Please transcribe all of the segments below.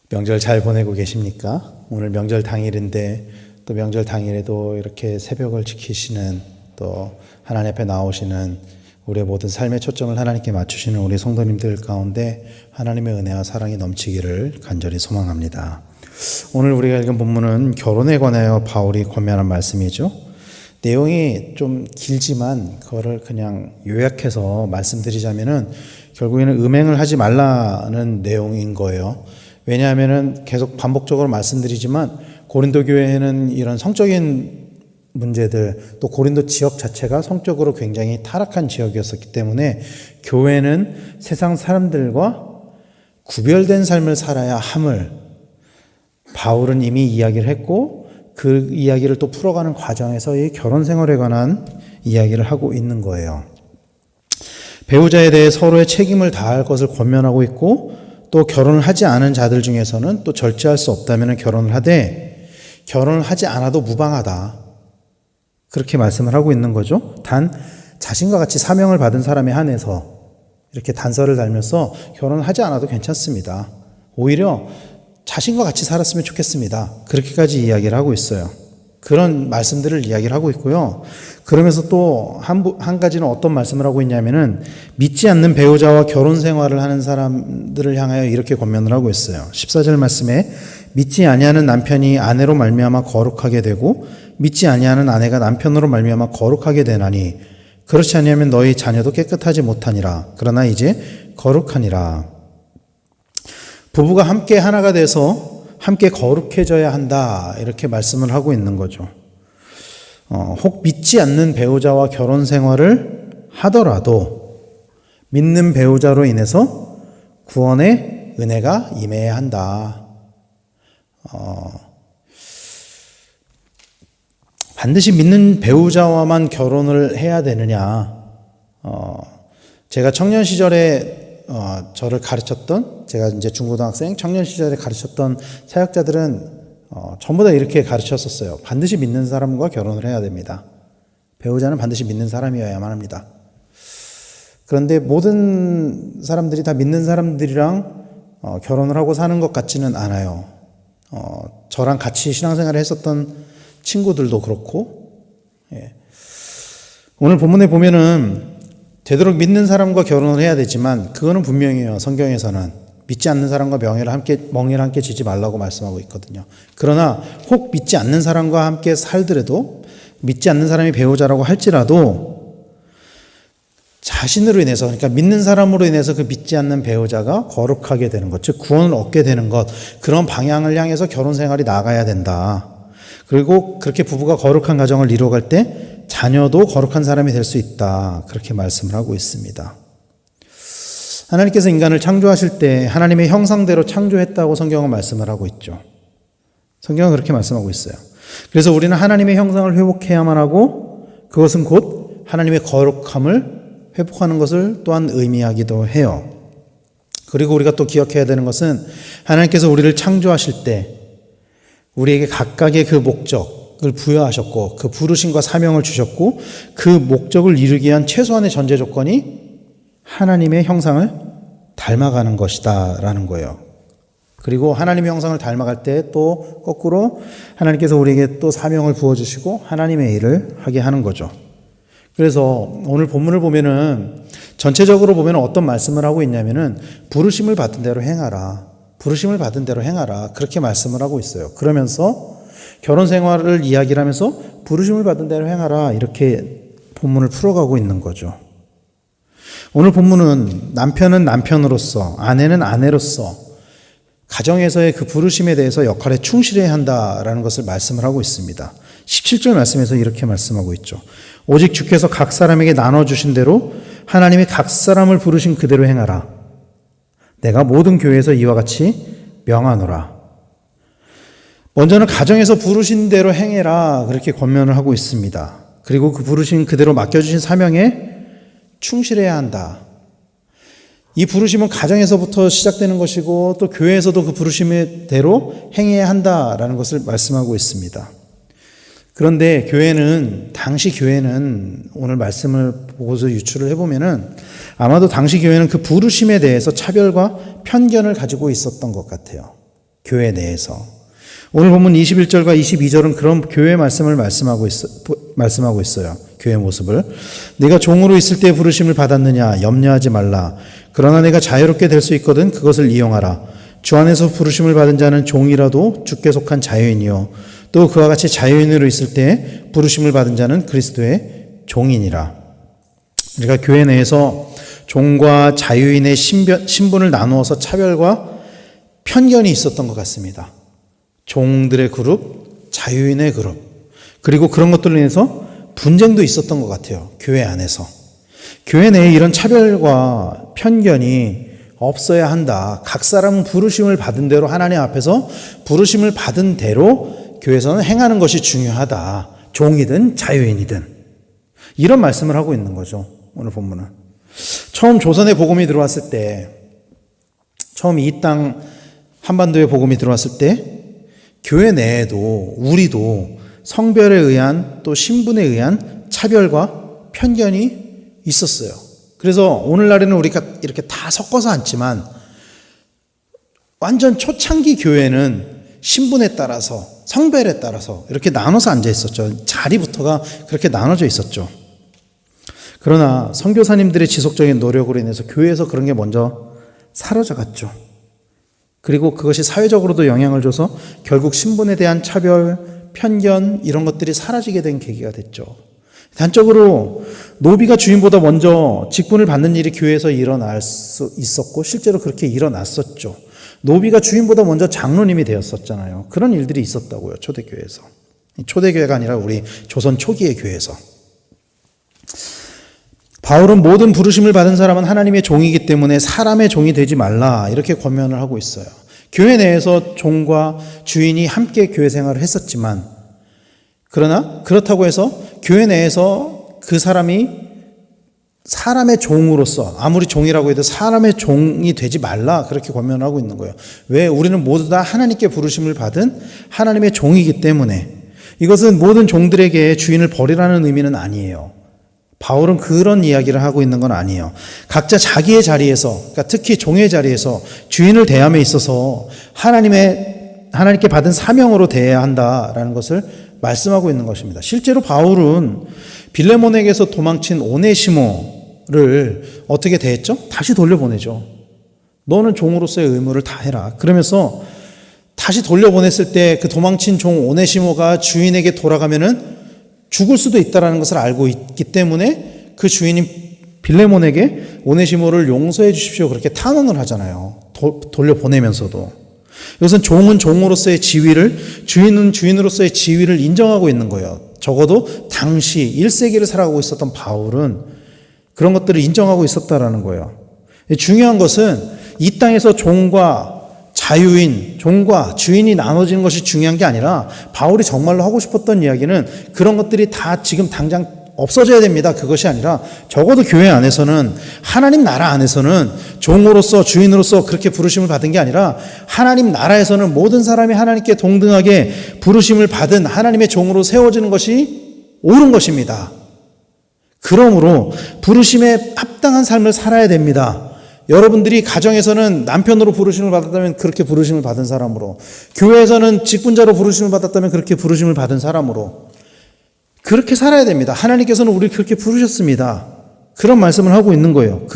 명절 잘 보내고 계십니까? 오늘 명절 당일인데 또 명절 당일에도 이렇게 새벽을 지키시는 또 하나님 앞에 나오시는 우리의 모든 삶의 초점을 하나님께 맞추시는 우리 성도님들 가운데 하나님의 은혜와 사랑이 넘치기를 간절히 소망합니다. 오늘 우리가 읽은 본문은 결혼에 관하여 바울이 권면한 말씀이죠. 내용이 좀 길지만 그거를 그냥 요약해서 말씀드리자면은 결국에는 음행을 하지 말라는 내용인 거예요. 왜냐하면은 계속 반복적으로 말씀드리지만 고린도 교회에는 이런 성적인 문제들 또 고린도 지역 자체가 성적으로 굉장히 타락한 지역이었었기 때문에 교회는 세상 사람들과 구별된 삶을 살아야 함을 바울은 이미 이야기를 했고 그 이야기를 또 풀어가는 과정에서 이 결혼 생활에 관한 이야기를 하고 있는 거예요. 배우자에 대해 서로의 책임을 다할 것을 권면하고 있고 또 결혼을 하지 않은 자들 중에서는 또 절제할 수 없다면 결혼을 하되 결혼을 하지 않아도 무방하다. 그렇게 말씀을 하고 있는 거죠. 단 자신과 같이 사명을 받은 사람에 한해서 이렇게 단서를 달면서 결혼을 하지 않아도 괜찮습니다. 오히려 자신과 같이 살았으면 좋겠습니다. 그렇게까지 이야기를 하고 있어요. 그런 말씀들을 이야기를 하고 있고요. 그러면서 또 한 가지는 어떤 말씀을 하고 있냐면은 믿지 않는 배우자와 결혼 생활을 하는 사람들을 향하여 이렇게 권면을 하고 있어요. 14절 말씀에 믿지 아니하는 남편이 아내로 말미암아 거룩하게 되고 믿지 아니하는 아내가 남편으로 말미암아 거룩하게 되나니 그렇지 아니하면 너희 자녀도 깨끗하지 못하니라. 그러나 이제 거룩하니라. 부부가 함께 하나가 돼서 함께 거룩해져야 한다. 이렇게 말씀을 하고 있는 거죠. 혹 믿지 않는 배우자와 결혼 생활을 하더라도 믿는 배우자로 인해서 구원의 은혜가 임해야 한다. 반드시 믿는 배우자와만 결혼을 해야 되느냐. 제가 청년 시절에 저를 가르쳤던, 제가 이제 중고등학생 청년 시절에 가르쳤던 사역자들은 전부 다 이렇게 가르쳤었어요. 반드시 믿는 사람과 결혼을 해야 됩니다. 배우자는 반드시 믿는 사람이어야만 합니다. 그런데 모든 사람들이 다 믿는 사람들이랑 결혼을 하고 사는 것 같지는 않아요. 저랑 같이 신앙생활을 했었던 친구들도 그렇고, 예. 오늘 본문에 보면은 되도록 믿는 사람과 결혼을 해야 되지만 그거는 분명해요. 성경에서는 믿지 않는 사람과 멍에를 함께 지지 말라고 말씀하고 있거든요. 그러나 혹 믿지 않는 사람과 함께 살더라도 믿지 않는 사람이 배우자라고 할지라도 자신으로 인해서, 그러니까 믿는 사람으로 인해서 그 믿지 않는 배우자가 거룩하게 되는 것, 즉 구원을 얻게 되는 것, 그런 방향을 향해서 결혼 생활이 나가야 된다. 그리고 그렇게 부부가 거룩한 가정을 이루어갈 때 자녀도 거룩한 사람이 될 수 있다. 그렇게 말씀을 하고 있습니다. 하나님께서 인간을 창조하실 때 하나님의 형상대로 창조했다고 성경은 말씀을 하고 있죠. 성경은 그렇게 말씀하고 있어요. 그래서 우리는 하나님의 형상을 회복해야만 하고 그것은 곧 하나님의 거룩함을 회복하는 것을 또한 의미하기도 해요. 그리고 우리가 또 기억해야 되는 것은 하나님께서 우리를 창조하실 때 우리에게 각각의 그 목적을 부여하셨고 그 부르심과 사명을 주셨고 그 목적을 이루기 위한 최소한의 전제 조건이 하나님의 형상을 닮아가는 것이다 라는 거예요. 그리고 하나님의 형상을 닮아갈 때 또 거꾸로 하나님께서 우리에게 또 사명을 부어주시고 하나님의 일을 하게 하는 거죠. 그래서 오늘 본문을 보면은 전체적으로 보면 어떤 말씀을 하고 있냐면은 부르심을 받은 대로 행하라. 부르심을 받은 대로 행하라. 그렇게 말씀을 하고 있어요. 그러면서 결혼 생활을 이야기를 하면서 부르심을 받은 대로 행하라. 이렇게 본문을 풀어가고 있는 거죠. 오늘 본문은 남편은 남편으로서, 아내는 아내로서 가정에서의 그 부르심에 대해서 역할에 충실해야 한다라는 것을 말씀을 하고 있습니다. 17절 말씀에서 이렇게 말씀하고 있죠. 오직 주께서 각 사람에게 나눠주신 대로 하나님이 각 사람을 부르신 그대로 행하라. 내가 모든 교회에서 이와 같이 명하노라. 먼저는 가정에서 부르신 대로 행해라. 그렇게 권면을 하고 있습니다. 그리고 그 부르신 그대로 맡겨주신 사명에 충실해야 한다. 이 부르심은 가정에서부터 시작되는 것이고 또 교회에서도 그 부르심대로 행해야 한다라는 것을 말씀하고 있습니다. 그런데 당시 교회는 오늘 말씀을 보고서 유추를 해보면은 아마도 당시 교회는 그 부르심에 대해서 차별과 편견을 가지고 있었던 것 같아요. 교회 내에서. 오늘 본문 21절과 22절은 그런 교회 말씀을 말씀하고 있어요. 교회 모습을. 네가 종으로 있을 때 부르심을 받았느냐 염려하지 말라. 그러나 내가 자유롭게 될 수 있거든 그것을 이용하라. 주 안에서 부르심을 받은 자는 종이라도 주께 속한 자유인이요 또 그와 같이 자유인으로 있을 때 부르심을 받은 자는 그리스도의 종이니라. 우리가 교회 내에서 종과 자유인의 신분을 나누어서 차별과 편견이 있었던 것 같습니다. 종들의 그룹, 자유인의 그룹, 그리고 그런 것들로 인해서 분쟁도 있었던 것 같아요. 교회 안에서. 교회 내에 이런 차별과 편견이 없어야 한다. 각 사람은 부르심을 받은 대로 하나님 앞에서 부르심을 받은 대로 교회에서는 행하는 것이 중요하다. 종이든 자유인이든. 이런 말씀을 하고 있는 거죠. 오늘 본문은. 처음 조선에 복음이 들어왔을 때, 처음 이 땅 한반도에 복음이 들어왔을 때 교회 내에도 우리도 성별에 의한 또 신분에 의한 차별과 편견이 있었어요. 그래서 오늘날에는 우리가 이렇게 다 섞어서 앉지만 완전 초창기 교회는 신분에 따라서 성별에 따라서 이렇게 나눠서 앉아 있었죠. 자리부터가 그렇게 나눠져 있었죠. 그러나 선교사님들의 지속적인 노력으로 인해서 교회에서 그런 게 먼저 사라져갔죠. 그리고 그것이 사회적으로도 영향을 줘서 결국 신분에 대한 차별, 편견 이런 것들이 사라지게 된 계기가 됐죠. 단적으로 노비가 주인보다 먼저 직분을 받는 일이 교회에서 일어날 수 있었고 실제로 그렇게 일어났었죠. 노비가 주인보다 먼저 장로님이 되었었잖아요. 그런 일들이 있었다고요. 초대교회에서. 초대교회가 아니라 우리 조선 초기의 교회에서. 바울은 모든 부르심을 받은 사람은 하나님의 종이기 때문에 사람의 종이 되지 말라 이렇게 권면을 하고 있어요. 교회 내에서 종과 주인이 함께 교회 생활을 했었지만 그러나 그렇다고 해서 교회 내에서 그 사람이 사람의 종으로서 아무리 종이라고 해도 사람의 종이 되지 말라 그렇게 권면을 하고 있는 거예요. 왜? 우리는 모두 다 하나님께 부르심을 받은 하나님의 종이기 때문에. 이것은 모든 종들에게 주인을 버리라는 의미는 아니에요. 바울은 그런 이야기를 하고 있는 건 아니에요. 각자 자기의 자리에서, 그러니까 특히 종의 자리에서 주인을 대함에 있어서 하나님께 받은 사명으로 대해야 한다라는 것을 말씀하고 있는 것입니다. 실제로 바울은 빌레몬에게서 도망친 오네시모를 어떻게 대했죠? 다시 돌려보내죠. 너는 종으로서의 의무를 다 해라. 그러면서 다시 돌려보냈을 때 그 도망친 종 오네시모가 주인에게 돌아가면은 죽을 수도 있다는 것을 알고 있기 때문에 그 주인인 빌레몬에게 오네시모를 용서해 주십시오 그렇게 탄원을 하잖아요. 돌려보내면서도. 이것은 종은 종으로서의 지위를, 주인은 주인으로서의 지위를 인정하고 있는 거예요. 적어도 당시 1세기를 살아가고 있었던 바울은 그런 것들을 인정하고 있었다라는 거예요. 중요한 것은 이 땅에서 종과 자유인, 종과 주인이 나눠지는 것이 중요한 게 아니라 바울이 정말로 하고 싶었던 이야기는 그런 것들이 다 지금 당장 없어져야 됩니다. 그것이 아니라 적어도 교회 안에서는 하나님 나라 안에서는 종으로서 주인으로서 그렇게 부르심을 받은 게 아니라 하나님 나라에서는 모든 사람이 하나님께 동등하게 부르심을 받은 하나님의 종으로 세워지는 것이 옳은 것입니다. 그러므로 부르심에 합당한 삶을 살아야 됩니다. 여러분들이 가정에서는 남편으로 부르심을 받았다면 그렇게 부르심을 받은 사람으로, 교회에서는 직분자로 부르심을 받았다면 그렇게 부르심을 받은 사람으로 그렇게 살아야 됩니다. 하나님께서는 우리를 그렇게 부르셨습니다. 그런 말씀을 하고 있는 거예요.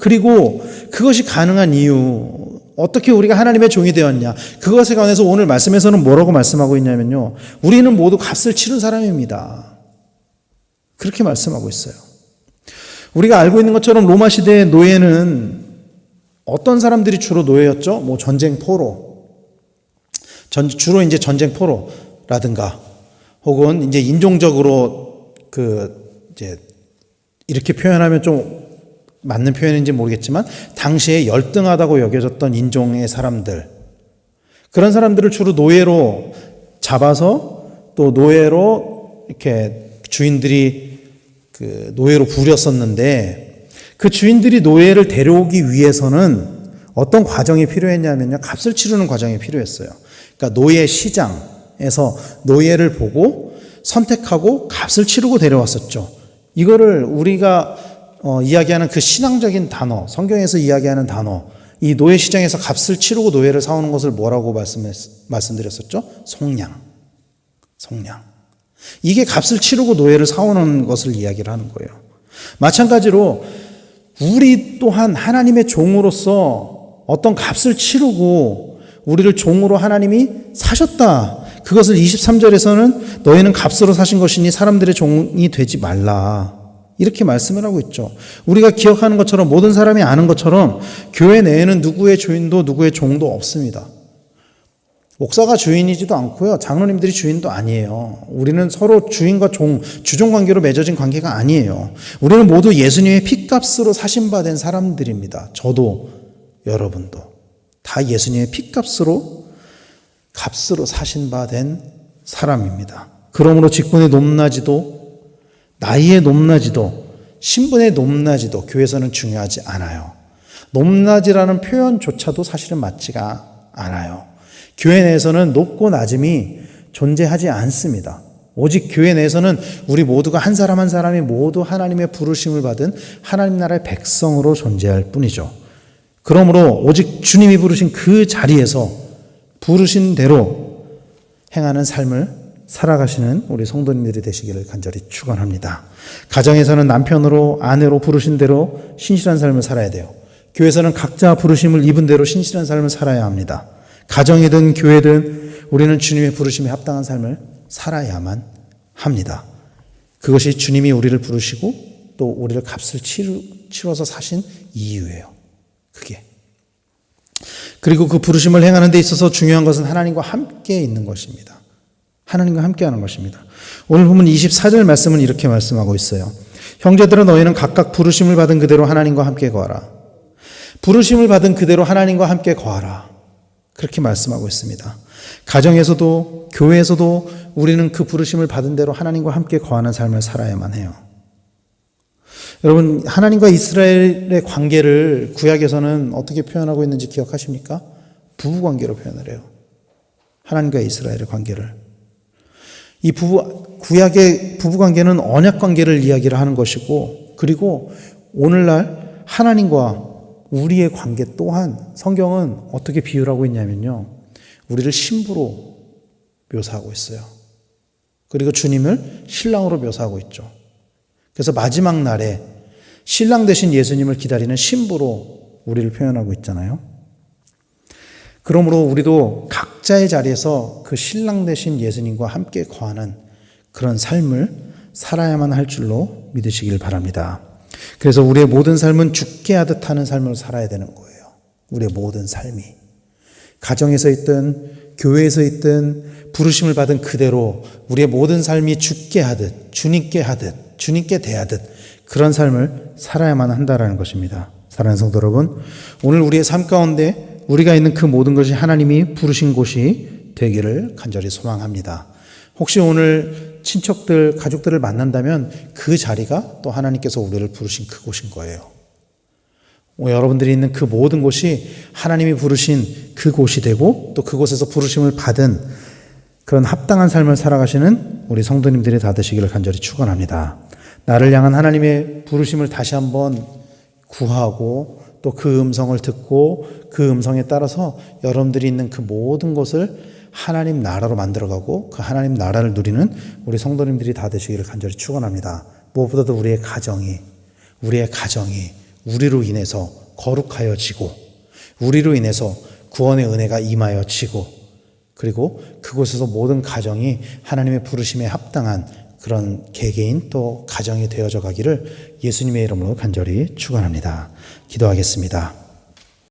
그리고 그것이 가능한 이유, 어떻게 우리가 하나님의 종이 되었냐, 그것에 관해서 오늘 말씀에서는 뭐라고 말씀하고 있냐면요, 우리는 모두 값을 치른 사람입니다. 그렇게 말씀하고 있어요. 우리가 알고 있는 것처럼 로마 시대의 노예는 어떤 사람들이 주로 노예였죠? 뭐 전쟁 포로, 주로 이제 전쟁 포로라든가, 혹은 이제 인종적으로 이제 이렇게 표현하면 좀 맞는 표현인지 모르겠지만 당시에 열등하다고 여겨졌던 인종의 사람들, 그런 사람들을 주로 노예로 잡아서 또 노예로 이렇게 주인들이 노예로 부렸었는데, 그 주인들이 노예를 데려오기 위해서는 어떤 과정이 필요했냐면요, 값을 치르는 과정이 필요했어요. 그러니까 노예 시장에서 노예를 보고 선택하고 값을 치르고 데려왔었죠. 이거를 우리가 이야기하는 그 신앙적인 단어, 성경에서 이야기하는 단어, 이 노예 시장에서 값을 치르고 노예를 사오는 것을 뭐라고 말씀드렸었죠? 속량. 이게 값을 치르고 노예를 사오는 것을 이야기를 하는 거예요. 마찬가지로 우리 또한 하나님의 종으로서 어떤 값을 치르고 우리를 종으로 하나님이 사셨다. 그것을 23절에서는 너희는 값으로 사신 것이니 사람들의 종이 되지 말라. 이렇게 말씀을 하고 있죠. 우리가 기억하는 것처럼 모든 사람이 아는 것처럼 교회 내에는 누구의 주인도 누구의 종도 없습니다. 목사가 주인이지도 않고요. 장로님들이 주인도 아니에요. 우리는 서로 주인과 주종 관계로 맺어진 관계가 아니에요. 우리는 모두 예수님의 핏값으로 사신 바 된 사람들입니다. 저도 여러분도 다 예수님의 값으로 사신 바 된 사람입니다. 그러므로 직분의 높낮이도 나이의 높낮이도 신분의 높낮이도 교회에서는 중요하지 않아요. 높낮이라는 표현조차도 사실은 맞지가 않아요. 교회 내에서는 높고 낮음이 존재하지 않습니다. 오직 교회 내에서는 우리 모두가 한 사람 한 사람이 모두 하나님의 부르심을 받은 하나님 나라의 백성으로 존재할 뿐이죠. 그러므로 오직 주님이 부르신 그 자리에서 부르신 대로 행하는 삶을 살아가시는 우리 성도님들이 되시기를 간절히 축원합니다. 가정에서는 남편으로 아내로 부르신 대로 신실한 삶을 살아야 돼요. 교회에서는 각자 부르심을 입은 대로 신실한 삶을 살아야 합니다. 가정이든 교회든 우리는 주님의 부르심에 합당한 삶을 살아야만 합니다. 그것이 주님이 우리를 부르시고 또 우리를 값을 치러서 사신 이유예요. 그게. 그리고 그 부르심을 행하는 데 있어서 중요한 것은 하나님과 함께 있는 것입니다. 하나님과 함께하는 것입니다. 오늘 보면 24절 말씀은 이렇게 말씀하고 있어요. 형제들아 너희는 각각 부르심을 받은 그대로 하나님과 함께 거하라. 부르심을 받은 그대로 하나님과 함께 거하라. 그렇게 말씀하고 있습니다. 가정에서도 교회에서도 우리는 그 부르심을 받은 대로 하나님과 함께 거하는 삶을 살아야만 해요. 여러분, 하나님과 이스라엘의 관계를 구약에서는 어떻게 표현하고 있는지 기억하십니까? 부부관계로 표현을 해요. 하나님과 이스라엘의 관계를. 이 구약의 부부관계는 언약관계를 이야기를 하는 것이고, 그리고 오늘날 하나님과 우리의 관계 또한 성경은 어떻게 비유를 하고 있냐면요. 우리를 신부로 묘사하고 있어요. 그리고 주님을 신랑으로 묘사하고 있죠. 그래서 마지막 날에 신랑 되신 예수님을 기다리는 신부로 우리를 표현하고 있잖아요. 그러므로 우리도 각자의 자리에서 그 신랑 되신 예수님과 함께 거하는 그런 삶을 살아야만 할 줄로 믿으시길 바랍니다. 그래서 우리의 모든 삶은 죽게 하듯 하는 삶을 살아야 되는 거예요. 우리의 모든 삶이. 가정에서 있든 교회에서 있든 부르심을 받은 그대로 우리의 모든 삶이 죽게 하듯 주님께 대하듯 그런 삶을 살아야만 한다는 것입니다. 사랑하는 성도 여러분, 오늘 우리의 삶 가운데 우리가 있는 그 모든 것이 하나님이 부르신 곳이 되기를 간절히 소망합니다. 혹시 오늘 친척들, 가족들을 만난다면 그 자리가 또 하나님께서 우리를 부르신 그곳인 거예요. 여러분들이 있는 그 모든 곳이 하나님이 부르신 그곳이 되고 또 그곳에서 부르심을 받은 그런 합당한 삶을 살아가시는 우리 성도님들이 다 되시기를 간절히 축원합니다. 나를 향한 하나님의 부르심을 다시 한번 구하고 또 그 음성을 듣고 그 음성에 따라서 여러분들이 있는 그 모든 것을 하나님 나라로 만들어가고 그 하나님 나라를 누리는 우리 성도님들이 다 되시기를 간절히 축원합니다. 무엇보다도 우리의 가정이 우리로 인해서 거룩하여지고 우리로 인해서 구원의 은혜가 임하여지고 그리고 그곳에서 모든 가정이 하나님의 부르심에 합당한 그런 개개인 또 가정이 되어져 가기를 예수님의 이름으로 간절히 축원합니다. 기도하겠습니다.